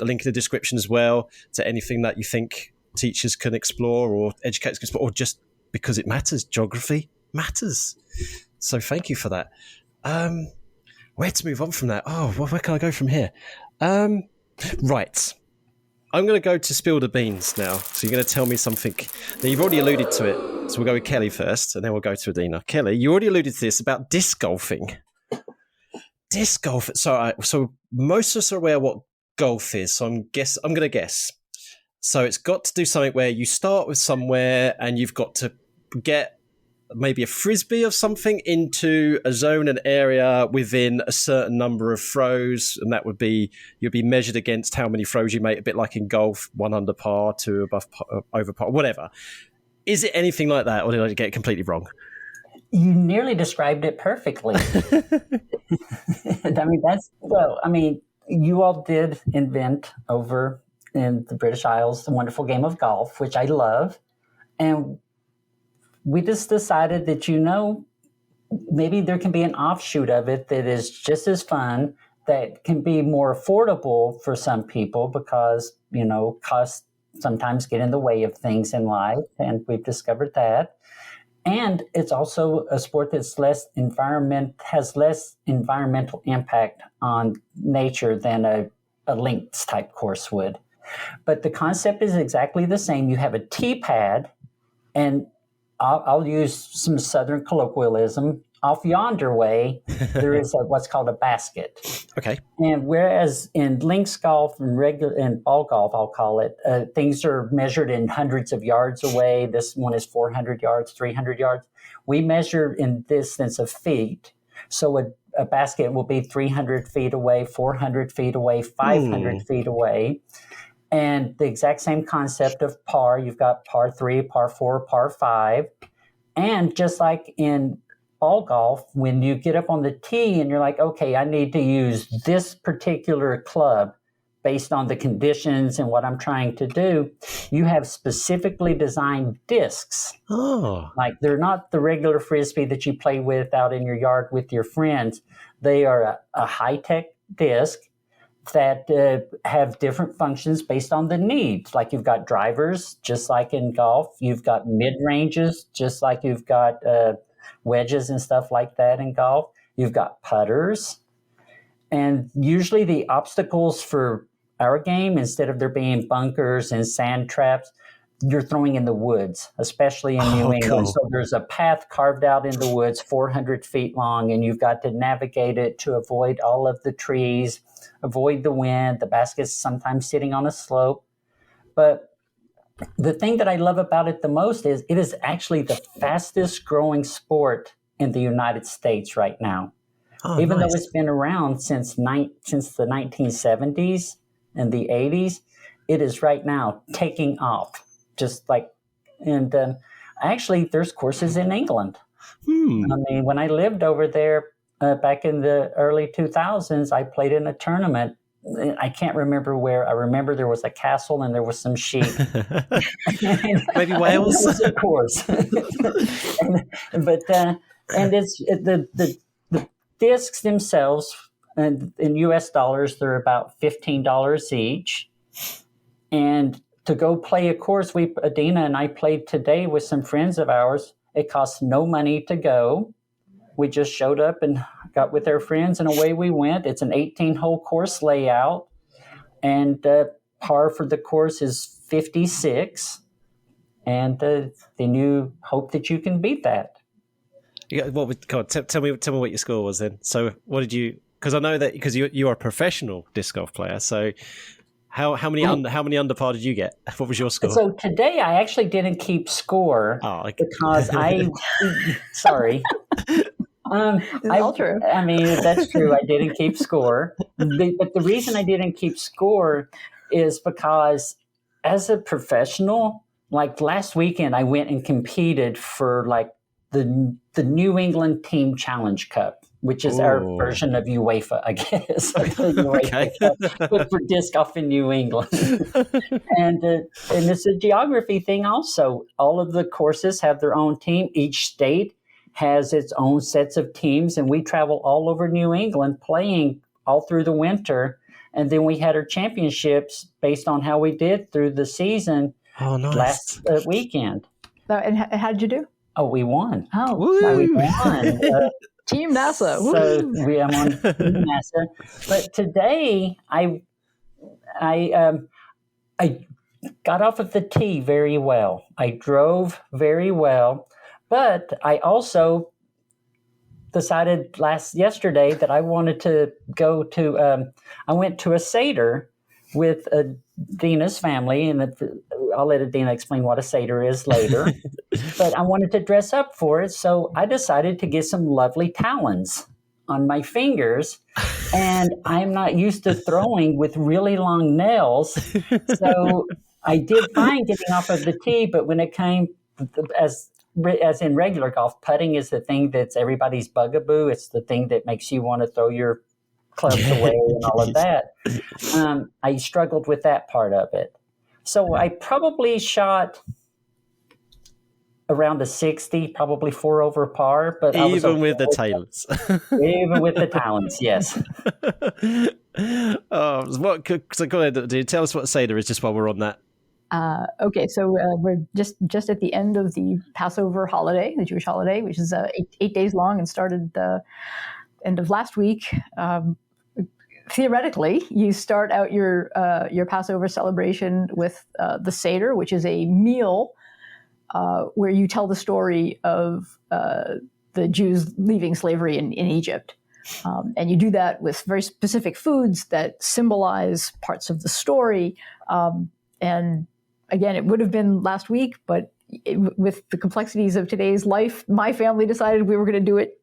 link in the description as well to anything that you think teachers can explore or educators can explore, or just because it matters. Geography matters. So thank you for that. Where to move on from that? Oh, well, where can I go from here? Right. I'm going to go to spill the beans now. So you're going to tell me something. Now, you've already alluded to it. So we'll go with Kelly first, and then we'll go to Adena. Kelly, you already alluded to this about disc golfing. Disc golf. So most of us are aware what golf is. So I'm going to guess. So it's got to do something where you start with somewhere and you've got to get maybe a frisbee or something into a zone, an area within a certain number of throws, and that would be, you'll be measured against how many throws you make, a bit like in golf, 1 under par, 2 above par, over par, whatever. Is it anything like that, or did I get it completely wrong? You nearly described it perfectly. You all did invent over in the British Isles the wonderful game of golf, which I love. And we just decided that, maybe there can be an offshoot of it that is just as fun, that can be more affordable for some people, because, costs sometimes get in the way of things in life. And we've discovered that. And it's also a sport that's has less environmental impact on nature than a links type course would. But the concept is exactly the same. You have a tee pad, and I'll use some Southern colloquialism. Off yonder way, there is what's called a basket. Okay. And whereas in links golf and ball golf, I'll call it, things are measured in hundreds of yards away. This one is 400 yards, 300 yards. We measure in distance of feet. So a basket will be 300 feet away, 400 feet away, 500 feet away. And the exact same concept of par. You've got par 3, par 4, par 5. And just like in ball golf, when you get up on the tee and you're like, okay, I need to use this particular club based on the conditions and what I'm trying to do, you have specifically designed discs. Oh. Like, they're not the regular frisbee that you play with out in your yard with your friends. They are a high-tech disc that have different functions based on the needs. Like, you've got drivers, just like in golf. You've got mid-ranges, just like you've got wedges and stuff like that in golf. You've got putters. And usually the obstacles for our game, instead of there being bunkers and sand traps, you're throwing in the woods, especially in New England. Cool. So there's a path carved out in the woods 400 feet long, and you've got to navigate it to avoid all of the trees, avoid the wind. The basket's sometimes sitting on a slope. But the thing that I love about it the most is it is actually the fastest growing sport in the United States right now. Even though it's been around since the 1970s and the 80s, it is right now taking off. Just like, and actually there's courses in England. I mean, when I lived over there back in the early 2000s, I played in a tournament. I can't remember where. I remember there was a castle and there was some sheep. Maybe Wales? Of course. and it's the discs themselves, and in US dollars, they're about $15 each. And to go play a course, Adena and I played today with some friends of ours. It costs no money to go. We just showed up and got with our friends, and away we went. It's an 18-hole course layout, and par for the course is 56. And then you hope that you can beat that. Yeah, tell me what your score was then. So what did you? Because I know that because you are a professional disc golf player. So how many under par did you get? What was your score? So today I actually didn't keep score because sorry. All true. I mean, that's true. I didn't keep score. But the reason I didn't keep score is because as a professional, like last weekend, I went and competed for like the New England Team Challenge Cup, which is our version of UEFA, I guess. Okay. But for disc golf in New England. And it's a geography thing also. All of the courses have their own team. Each state has its own sets of teams, and we travel all over New England playing all through the winter. And then we had our championships based on how we did through the season last weekend. And how did you do? Oh, we won. Oh, we won. Team NASA. So I'm on Team NASA. But today I got off of the tee very well. I drove very well. But I also decided yesterday that I wanted to go to, I went to a Seder with Adena's family, and I'll let Adena explain what a Seder is later. But I wanted to dress up for it, so I decided to get some lovely talons on my fingers, and I'm not used to throwing with really long nails, so I did fine getting off of the tee, but when it came, as in regular golf, putting is the thing that's everybody's bugaboo. It's the thing that makes you want to throw your clubs away and all of that. I struggled with that part of it. So I probably shot around a 60, probably 4 over par. But even with the talents. Even with the talents, yes. So go ahead, tell us what Seder is just while we're on that. Okay, so we're just at the end of the Passover holiday, the Jewish holiday, which is 8 days long and started the end of last week. Theoretically, you start out your Passover celebration with the Seder, which is a meal where you tell the story of the Jews leaving slavery in Egypt. And you do that with very specific foods that symbolize parts of the story. And again, it would have been last week, but with the complexities of today's life, my family decided we were going to do it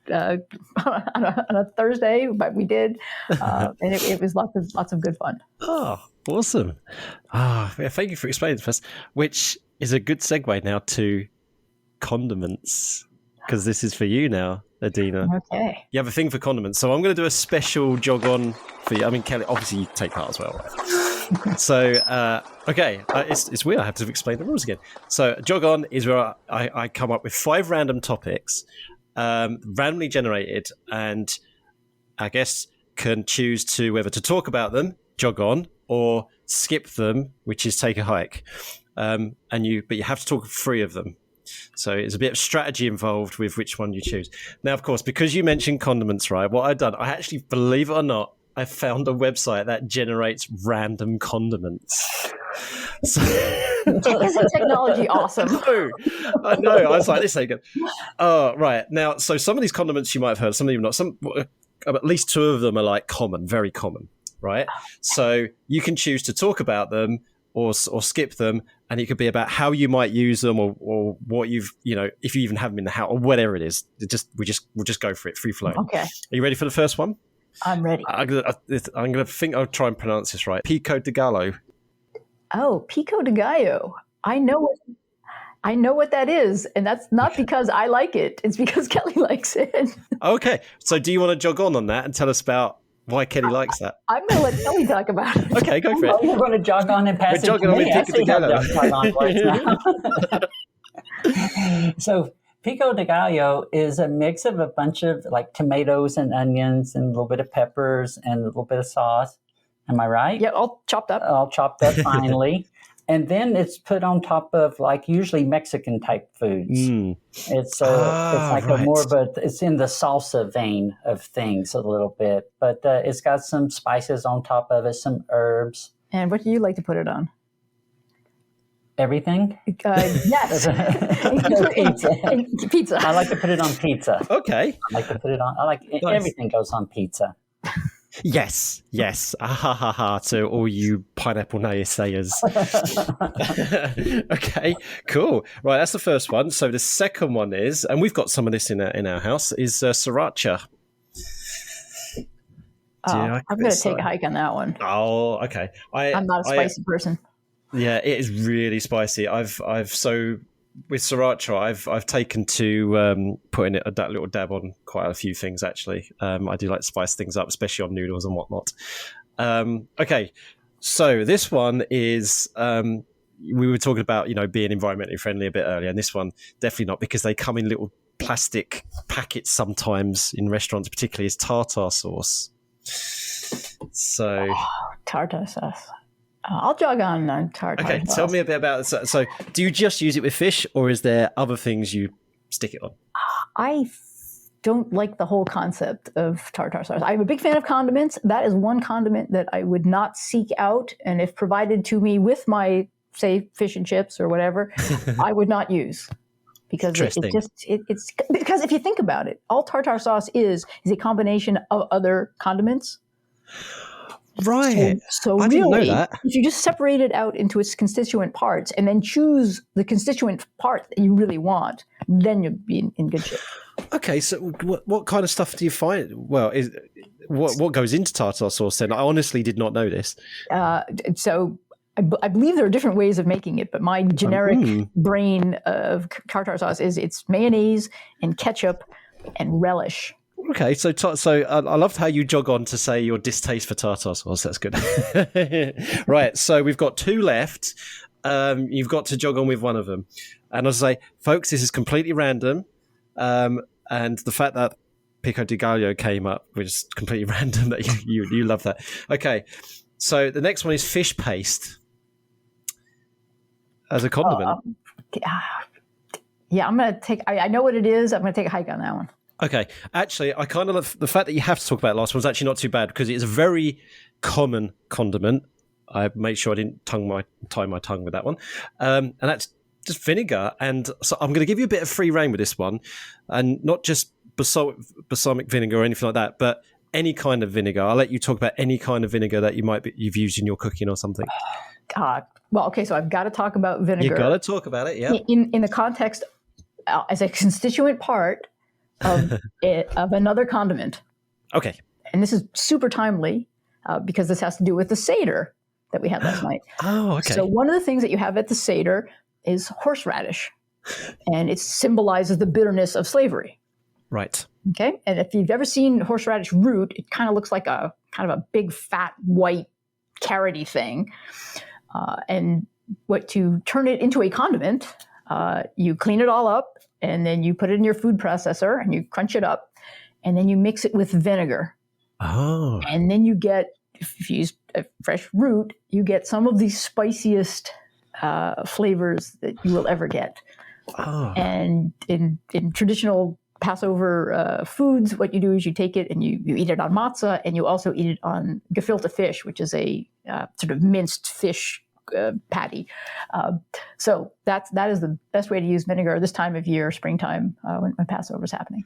on a Thursday, but we did, and it was lots of good fun. Oh, awesome! Thank you for explaining this first, which is a good segue now to condiments, because this is for you now, Adena. Okay. You have a thing for condiments, so I'm going to do a special jog on for you. I mean, Kelly, obviously you take part as well, right? So, okay, it's weird. I have to explain the rules again. So, jog on is where I come up with 5 random topics, randomly generated, and I guess can choose to whether to talk about them, jog on, or skip them, which is take a hike. But you have to talk 3 of them. So it's a bit of strategy involved with which one you choose. Now, of course, because you mentioned condiments, right? What I've done, I actually, believe it or not, I found a website that generates random condiments. So, Isn't technology awesome? I know. I was like, this ain't good. Oh, right. Now, so some of these condiments you might have heard, some of them not. Some, at least 2 of them are like common, very common, right? So you can choose to talk about them or skip them, and it could be about how you might use them or what you've, if you even have them in the house or whatever it is. We'll just go for it, free flow. Okay. Are you ready for the first one? I'm ready. I'm gonna think I'll try and pronounce this right. Pico de Gallo. Oh, pico de gallo. I know what that is, and that's not because I like it. It's because Kelly likes it. Okay, so do you want to jog on that and tell us about why Kelly likes that? I'm going to let Kelly talk about it. Okay, go for it. We're going to jog on and pass We're it to jogging on me. with Pico de Gallo. So pico de gallo is a mix of a bunch of like tomatoes and onions and a little bit of peppers and a little bit of sauce. Am I right? Yeah, all chopped up. All chopped up finely. and then it's put on top of like usually Mexican type foods. It's like right. a more of a, it's in the salsa vein of things a little bit, but it's got some spices on top of it, some herbs. And what do you like to put it on? Everything? Yes. Pizza. I like to put it on pizza. Okay. I like to put it on. Nice. Everything goes on pizza. Yes. To all you pineapple naysayers. Okay, cool. Right, that's the first one. So the second one is, and we've got some of this in our house, is Sriracha. I'm going to take a hike on that one. Oh, okay. I'm not a spicy person. Yeah, it is really spicy. I've so with Sriracha, I've taken to putting it that little dab on quite a few things. Actually, I do like to spice things up, especially on noodles and whatnot. Okay, so this one is we were talking about being environmentally friendly a bit earlier, and this one definitely not, because they come in little plastic packets sometimes in restaurants, particularly is tartar sauce. So tartar sauce. I'll jog on tartar sauce. Okay, tell me a bit about it. So do you just use it with fish, or is there other things you stick it on? I don't like the whole concept of tartar sauce. I'm a big fan of condiments. That is one condiment that I would not seek out, and if provided to me with my, say, fish and chips or whatever, I would not use. Because it's because if you think about it, all tartar sauce is a combination of other condiments. Right. So I really, didn't know that. if you just separate it out into its constituent parts and then choose the constituent part that you really want, then you'll be in good shape. Okay, so what kind of stuff do you find? Well, what goes into tartar sauce then? I honestly did not know this. So I believe there are different ways of making it, but my generic brain of tartar sauce is it's mayonnaise and ketchup and relish. Okay, so I loved how you jog on to say your distaste for tartar sauce. That's good. Right, so we've got two left. You've got to jog on with one of them. And I'll say, folks, this is completely random. And the fact that Pico di Gallo came up was completely random. That you love that. Okay, so the next one is fish paste as a condiment. Yeah, I'm going to take, I know what it is. I'm going to take a hike on that one. Okay, actually, I kind of love the fact that you have to talk about it last one's actually not too bad, because it's a very common condiment. I made sure I didn't tie my tongue with that one. And that's just vinegar. And so I'm going to give you a bit of free rein with this one, and not just balsamic vinegar or anything like that, but any kind of vinegar. I'll let you talk about any kind of vinegar that you've used in your cooking or something. Well, okay, so I've got to talk about vinegar. You've got to talk about it, yeah. In the context, as a constituent part of another condiment. Okay. And this is super timely because this has to do with the Seder that we had last night. Oh, okay. So one of the things that you have at the Seder is horseradish, and it symbolizes the bitterness of slavery. Right. Okay. And if you've ever seen horseradish root, it kind of looks like a big, fat, white, carroty thing. And to turn it into a condiment, you clean it all up, and then you put it in your food processor and you crunch it up, and then you mix it with vinegar. Oh. And then you get, if you use a fresh root, you get some of the spiciest flavors that you will ever get. Oh. And in traditional Passover foods, what you do is you take it and you eat it on matzah, and you also eat it on gefilte fish, which is a sort of minced fish patty. So that is the best way to use vinegar this time of year, springtime, when Passover is happening.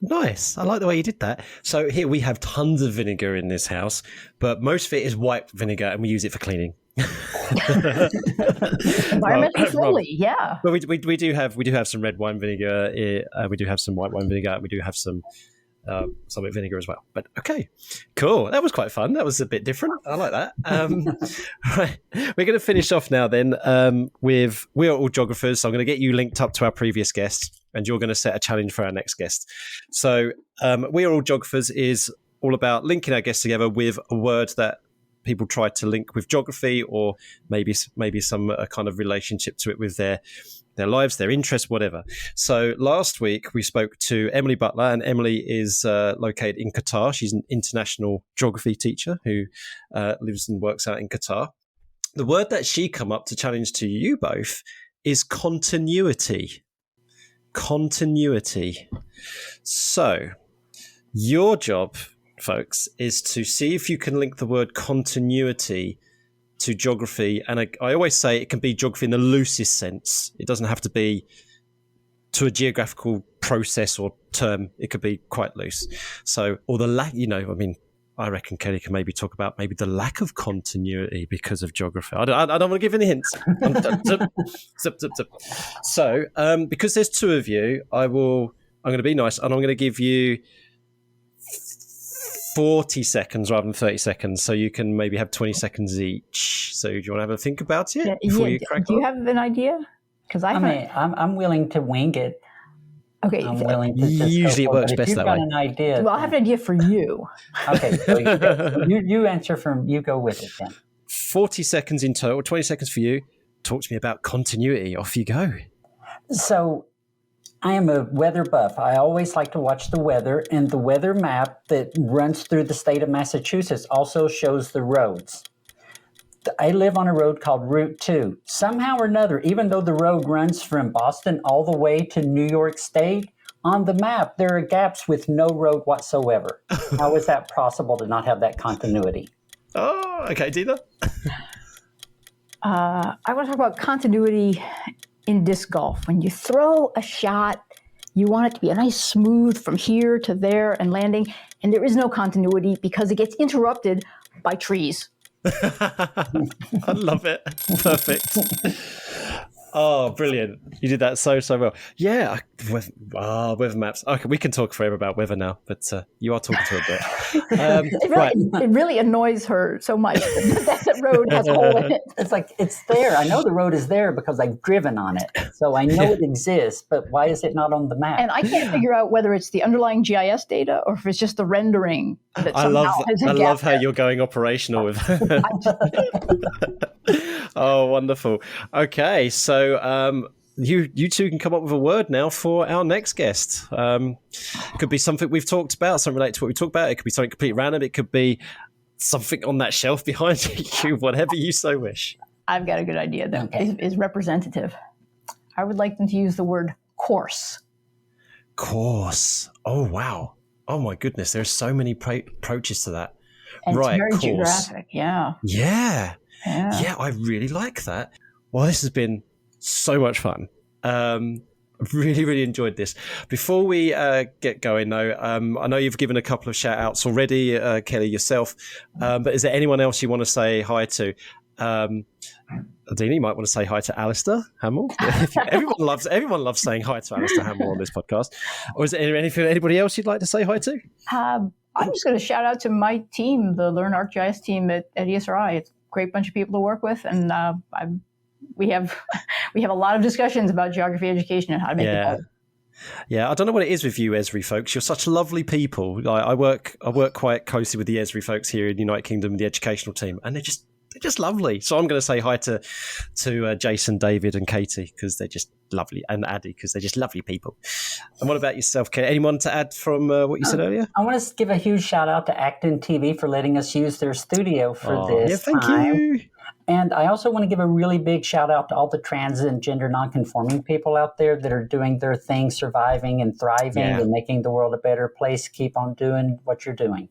Nice. I like the way you did that. So here we have tons of vinegar in this house, but most of it is white vinegar, and we use it for cleaning. Environmentally friendly, yeah. But we do have some red wine vinegar. We do have some white wine vinegar. We do have some vinegar as well. But okay, cool. That was quite fun. That was a bit different. I like that. Right, we're going to finish off now then with We Are All Geographers. So I'm going to get you linked up to our previous guest, and you're going to set a challenge for our next guest. So We Are All Geographers is all about linking our guests together with a word that people try to link with geography, or maybe some kind of relationship to it with their lives, their interests, whatever. So last week we spoke to Emily Butler, and Emily is located in Qatar. She's an international geography teacher who lives and works out in Qatar. The word that she come up to challenge to you both is continuity. Continuity. So your job, folks, is to see if you can link the word continuity to geography. And I always say it can be geography in the loosest sense. It doesn't have to be to a geographical process or term. It could be quite loose. So, or the lack, I reckon Kelly can maybe talk about maybe the lack of continuity because of geography. I don't want to give any hints. So, because there's two of you, I'm going to be nice, and I'm going to give you 40 seconds rather than 30 seconds, so you can maybe have 20 seconds each. So, do you want to have a think about it before you crack on? Do you have an idea? Because I'm willing to wing it. Okay. I'm willing to just usually it works best that way. An idea, well, I have an idea for you. Okay, so you answer you go with it then. 40 seconds in total, 20 seconds for you. Talk to me about continuity. Off you go. So I am a weather buff. I always like to watch the weather, and the weather map that runs through the state of Massachusetts also shows the roads. I live on a road called Route 2. Somehow or another, even though the road runs from Boston all the way to New York State, on the map, there are gaps with no road whatsoever. How is that possible to not have that continuity? Oh, okay, Dina. I want to talk about continuity in disc golf. When you throw a shot, you want it to be a nice smooth from here to there and landing, and there is no continuity because it gets interrupted by trees. I love it. Perfect. Oh, brilliant. You did that so well. Yeah. Weather maps. Okay, we can talk forever about weather now, but you are talking to a bit. It really annoys her so much that road has a hole in it. It's like, it's there. I know the road is there because I've driven on it. So I know it exists, but why is it not on the map? And I can't figure out whether it's the underlying GIS data or if it's just the rendering that somehow has a gap. I love how you're going operational with Oh, wonderful. Okay, so you two can come up with a word now for our next guest. Could be something we've talked about, something related to what we talked about. It could be something completely random. It could be something on that shelf behind you, whatever you so wish. I've got a good idea that is representative. I would like them to use the word course. Course. Oh, wow. Oh, my goodness. There's so many approaches to that. And right, it's very course. geographic, yeah. Yeah, I really like that. Well, this has been so much fun. I've really enjoyed this. Before we get going, though, I know you've given a couple of shout-outs already, Kelly, yourself, but is there anyone else you want to say hi to? Adena, you might want to say hi to Alistair Hamill. everyone loves saying hi to Alistair Hamill on this podcast. Or is there anybody else you'd like to say hi to? I'm just going to shout out to my team, the Learn ArcGIS team at Esri. It's a great bunch of people to work with, and we have a lot of discussions about geography education and how to make it better. Yeah, I don't know what it is with you, Esri folks. You're such lovely people. I work quite closely with the Esri folks here in the United Kingdom, the educational team, and they're just lovely. So I'm going to say hi to Jason, David, and Katie because they're just lovely, and Addy because they're just lovely people. And what about yourself, Kate? Anyone to add from what you said earlier? I want to give a huge shout out to Acton TV for letting us use their studio for this. Yeah, thank you. And I also want to give a really big shout out to all the trans and gender nonconforming people out there that are doing their thing, surviving and thriving and making the world a better place. Keep on doing what you're doing.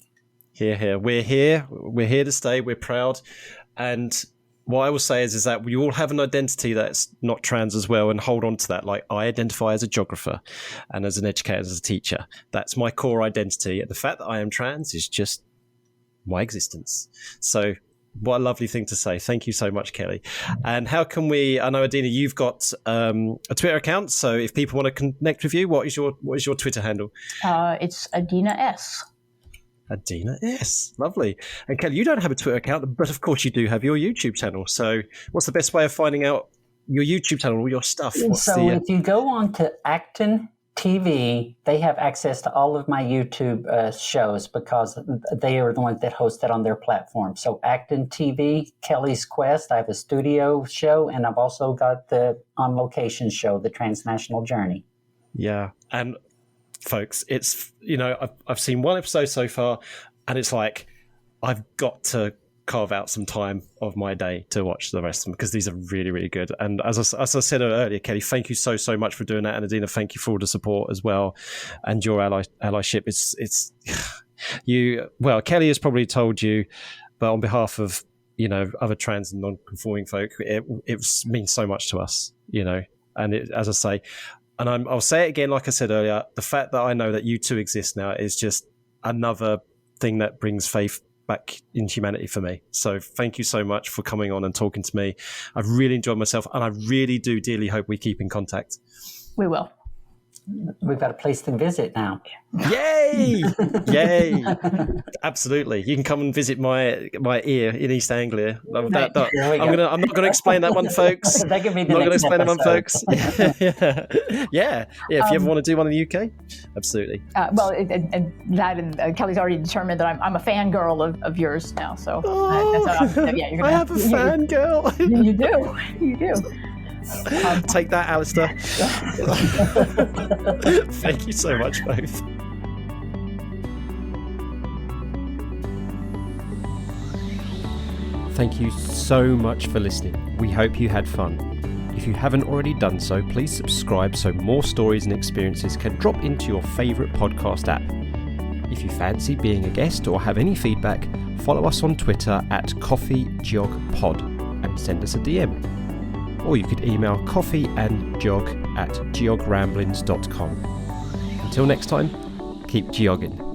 Here. We're here. We're here to stay. We're proud. And what I will say is that we all have an identity that's not trans as well, and hold on to that. Like, I identify as a geographer and as an educator, as a teacher. That's my core identity. And the fact that I am trans is just my existence. So what a lovely thing to say. Thank you so much, Kelly. And how can we, I know, Adena, you've got a Twitter account. So if people want to connect with you, what is your Twitter handle? It's Adena S. Adena S. Lovely. And Kelly, you don't have a Twitter account, but of course you do have your YouTube channel. So what's the best way of finding out your YouTube channel, all your stuff? If you go on to Acton TV, they have access to all of my YouTube shows because they are the ones that host it on their platform. So Acton TV, Kelly's Quest, I have a studio show, and I've also got the on location show, the Transnational Journey. Yeah. And folks, it's, I've seen one episode so far, and it's like, I've got to carve out some time of my day to watch the rest of them, because these are really, really good. And as I said earlier, Kelly, thank you so much for doing that. And Adena, thank you for all the support as well, and your allyship. It's you. Well, Kelly has probably told you, but on behalf of other trans and non-conforming folk, it means so much to us, And as I say, and I'll say it again, like I said earlier, the fact that I know that you two exist now is just another thing that brings faith back in humanity for me. So thank you so much for coming on and talking to me. I've really enjoyed myself, and I really do dearly hope we keep in contact. We will. We've got a place to visit now. Yay! Yay! Absolutely. You can come and visit my ear in East Anglia. I'm not going to explain that one, folks. That could be the I'm not going to explain episode. that one, folks. Yeah. If you ever want to do one in the UK, absolutely. Kelly's already determined that I'm a fangirl of yours now. So you're gonna I have a fangirl. You do. Take that, Alistair. Thank you so much, both. Thank you so much for listening. We hope you had fun. If you haven't already done so, please subscribe so more stories and experiences can drop into your favourite podcast app. If you fancy being a guest or have any feedback, follow us on Twitter at CoffeeJogPod and send us a DM. Or you could email coffeeandjog@geogramblings.com. Until next time, keep geogging.